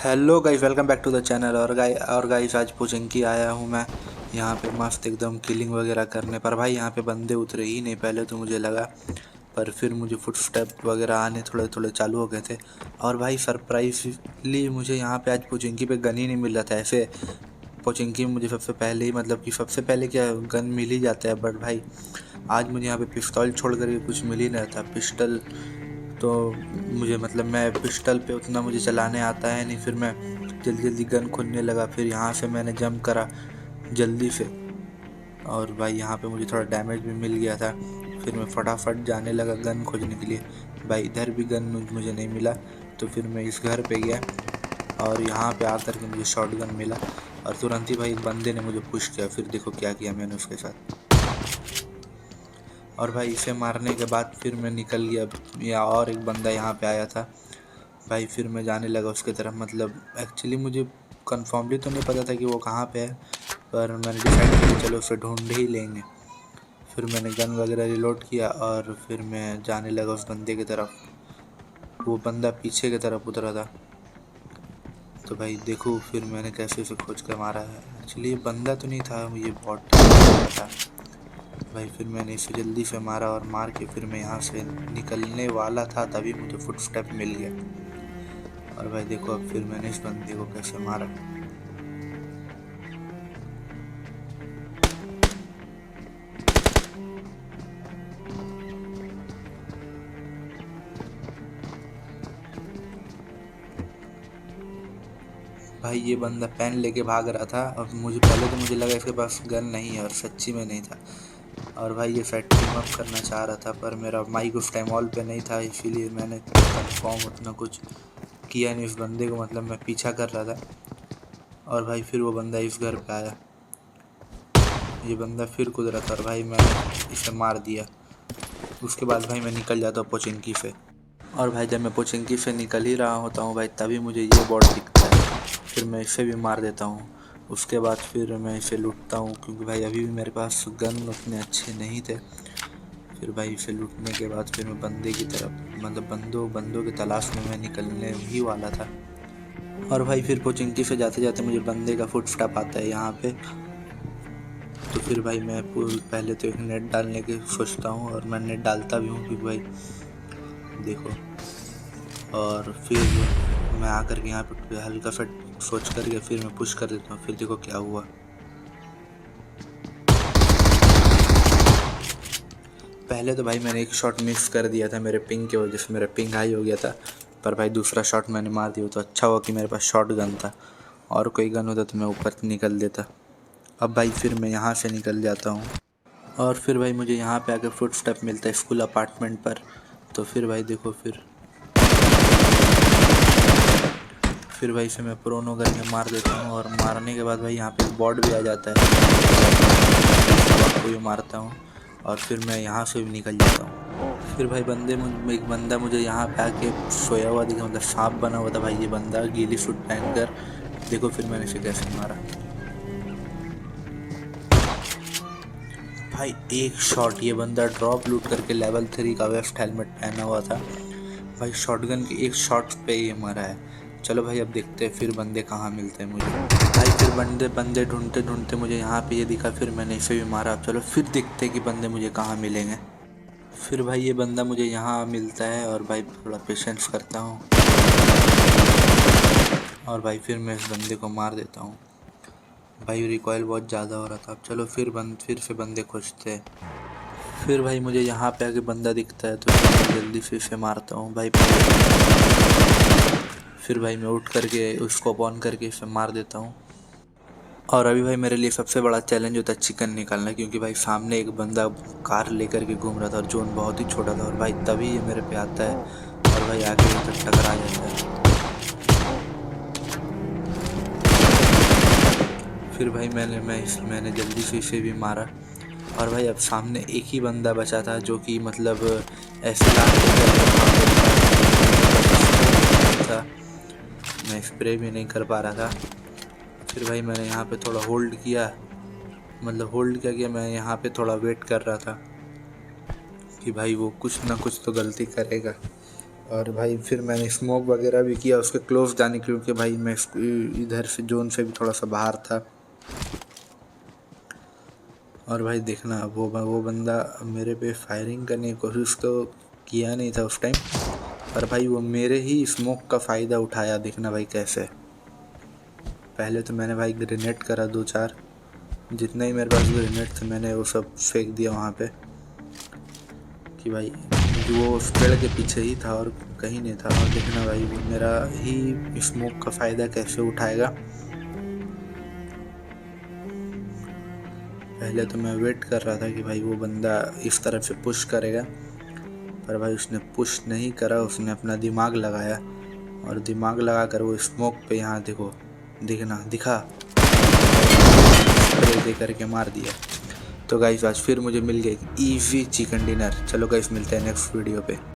Hello guys, welcome back to the channel. और guys आज पुचंकी आया हूँ मैं यहाँ पे मस्त एकदम किलिंग वगैरह करने पर। भाई यहाँ पे बंदे उतरे ही नहीं, पहले तो मुझे लगा, पर फिर मुझे फुटस्टेप वगैरह आने थोड़े थोड़े चालू हो गए थे। और भाई सरप्राइजली मुझे यहाँ पे आज पुचंकी पे गन ही नहीं मिल रहा था। ऐसे पुचंकी में मुझे सबसे पहले ही, मतलब कि सबसे पहले क्या, गन मिल ही जाता है, बट भाई आज मुझे यहाँ पे पिस्तौल छोड़ कर कुछ मिल ही नहीं था। पिस्टल तो मुझे, मतलब मैं पिस्टल पे उतना मुझे चलाने आता है नहीं। फिर मैं जल्दी जल्दी गन खोलने लगा, फिर यहाँ से मैंने जंप करा जल्दी से, और भाई यहाँ पे मुझे थोड़ा डैमेज भी मिल गया था। फिर मैं फटाफट जाने लगा गन खोजने के लिए। भाई इधर भी गन मुझे नहीं मिला, तो फिर मैं इस घर पे गया और यहाँ पे आकर के मुझे शॉट गन मिला, और तुरंत ही भाई एक बंदे ने मुझे पुश किया। फिर देखो क्या किया मैंने उसके साथ। और भाई इसे मारने के बाद फिर मैं निकल गया, या और एक बंदा यहाँ पे आया था। भाई फिर मैं जाने लगा उसकी तरफ। मतलब एक्चुअली मुझे कन्फर्मली तो नहीं पता था कि वो कहाँ पे है, पर मैंने डिसाइड किया चलो उसे ढूंढ ही लेंगे। फिर मैंने गन वगैरह रिलोड किया और फिर मैं जाने लगा उस बंदे की तरफ। वो बंदा पीछे की तरफ उतरा था, तो भाई देखो फिर मैंने कैसे उसे खोज कर मारा है। एक्चुअली ये बंदा तो नहीं था, ये बॉट था। भाई फिर मैंने इसे जल्दी से मारा, और मार के फिर मैं यहाँ से निकलने वाला था तभी मुझे फुटस्टेप मिल गया। और भाई देखो अब फिर मैंने इस बंदे को कैसे मारा। भाई ये बंदा पेन लेके भाग रहा था, और मुझे पहले तो मुझे लगा इसके पास गन नहीं है, और सच्ची में नहीं था। और भाई ये फैट टीम अप करना चाह रहा था, पर मेरा माइक उस टाइम ऑल पे नहीं था, इसीलिए मैंने कंफर्म उतना कुछ किया नहीं उस बंदे को। मतलब मैं पीछा कर रहा था। और भाई फिर वो बंदा इस घर पे आया, ये बंदा फिर कूद रहा था, और भाई मैंने इसे मार दिया। उसके बाद भाई मैं निकल जाता हूँ पोचिंकी से। और भाई जब मैं पोचिंकी से निकल ही रहा होता हूँ भाई, तभी मुझे ये बॉट दिखता है। फिर मैं इसे भी मार देता हूँ। उसके बाद फिर मैं इसे लूटता हूँ, क्योंकि भाई अभी भी मेरे पास गन उतने अच्छे नहीं थे। फिर भाई इसे लूटने के बाद फिर मैं बंदे की तरफ, मतलब बंदों की तलाश में मैं निकलने ही वाला था। और भाई फिर पोचिंकी से जाते जाते मुझे बंदे का फुटस्टेप आता है यहाँ पे। तो फिर भाई मैं पहले तो एक नेट डालने की सोचता हूँ, और मैं नेट डालता भी हूँ, क्योंकि भाई देखो। और फिर मैं आकर के यहाँ पे हल्का सा सोच करके फिर मैं पुश कर देता हूँ। फिर देखो क्या हुआ। पहले तो भाई मैंने एक शॉट मिस कर दिया था मेरे पिंग की वजह से, मेरा पिंग हाई हो गया था। पर भाई दूसरा शॉट मैंने मार दिया, तो अच्छा हुआ कि मेरे पास शॉट गन था। और कोई गन होता तो मैं ऊपर निकल देता। अब भाई फिर मैं यहाँ से निकल जाता हूँ, और फिर भाई मुझे यहाँ पे आके फुटस्टेप मिलता है स्कूल अपार्टमेंट पर। तो फिर भाई देखो, फिर भाई इसे मैं प्रोनो करके मार देता हूँ, और मारने के बाद भाई यहाँ पे बॉट भी आ जाता है, बॉट को भी मारता हूँ, और फिर मैं यहाँ से भी निकल जाता हूँ। फिर भाई एक बंदा मुझे यहाँ पे आके सोया हुआ दिखा, मतलब सांप बना हुआ था भाई ये बंदा, गीली सूट पहन कर। देखो फिर मैंने इसे कैसे मारा। भाई एक शॉट, ये बंदा ड्रॉप लूट करके लेवल 3 का वेस्ट हेलमेट पहना हुआ था। भाई शॉटगन के एक शॉट पे ये मरा है। चलो भाई अब देखते हैं फिर बंदे कहाँ मिलते हैं मुझे। भाई फिर बंदे बंदे ढूंढते ढूंढते मुझे यहाँ पे ये दिखा, फिर मैंने इसे भी मारा। अब चलो फिर देखते हैं कि बंदे मुझे कहाँ मिलेंगे। फिर भाई ये बंदा मुझे यहाँ मिलता है, और भाई थोड़ा पेशेंस करता हूँ, और भाई फिर मैं इस बंदे को मार देता हूँ। भाई रिकॉइल बहुत ज़्यादा हो रहा था। अब चलो फिर से बंदे खोजते हैं। फिर भाई मुझे यहाँ पे आके बंदा दिखता है, तो मैं जल्दी से इसे मारता हूँ भाई। फिर भाई मैं उठ करके उसको ऑन करके इसे मार देता हूँ। और अभी भाई मेरे लिए सबसे बड़ा चैलेंज होता है चिकन निकालना, क्योंकि भाई सामने एक बंदा कार लेकर के घूम रहा था, और जोन बहुत ही छोटा था, और भाई तभी ये मेरे पे आता है, और भाई आके तक टकरा जाता है। फिर भाई मैंने जल्दी से इसे भी मारा। और भाई अब सामने एक ही बंदा बचा था, जो कि मतलब ऐसे था, मैं स्प्रे भी नहीं कर पा रहा था। फिर भाई मैंने यहाँ पे थोड़ा होल्ड किया, मतलब होल्ड क्या किया, मैं यहाँ पे थोड़ा वेट कर रहा था कि भाई वो कुछ ना कुछ तो गलती करेगा। और भाई फिर मैंने स्मोक वगैरह भी किया उसके क्लोज जाने की, क्योंकि भाई मैं इधर से जोन से भी थोड़ा सा बाहर था। और भाई देखना वो बंदा मेरे पे फायरिंग करने की कोशिश तो किया नहीं था उस टाइम, पर भाई वो मेरे ही स्मोक का फ़ायदा उठाया। देखना भाई कैसे, पहले तो मैंने भाई ग्रेनेड करा 2-4, जितने ही मेरे पास ग्रेनेड थे मैंने वो सब फेंक दिया वहाँ पे, कि भाई वो उस पेड़ के पीछे ही था और कहीं नहीं था। और देखना भाई वो मेरा ही स्मोक का फ़ायदा कैसे उठाएगा। पहले तो मैं वेट कर रहा था कि भाई वो बंदा इस तरफ से पुश करेगा, पर भाई उसने पुश नहीं करा, उसने अपना दिमाग लगाया और दिमाग लगा कर वो स्मोक पे यहाँ देखो दिखा स्प्रे दे करके मार दिया। तो गाइस आज फिर मुझे मिल गया ईजी चिकन डिनर। चलो गाइस मिलते हैं नेक्स्ट वीडियो पे।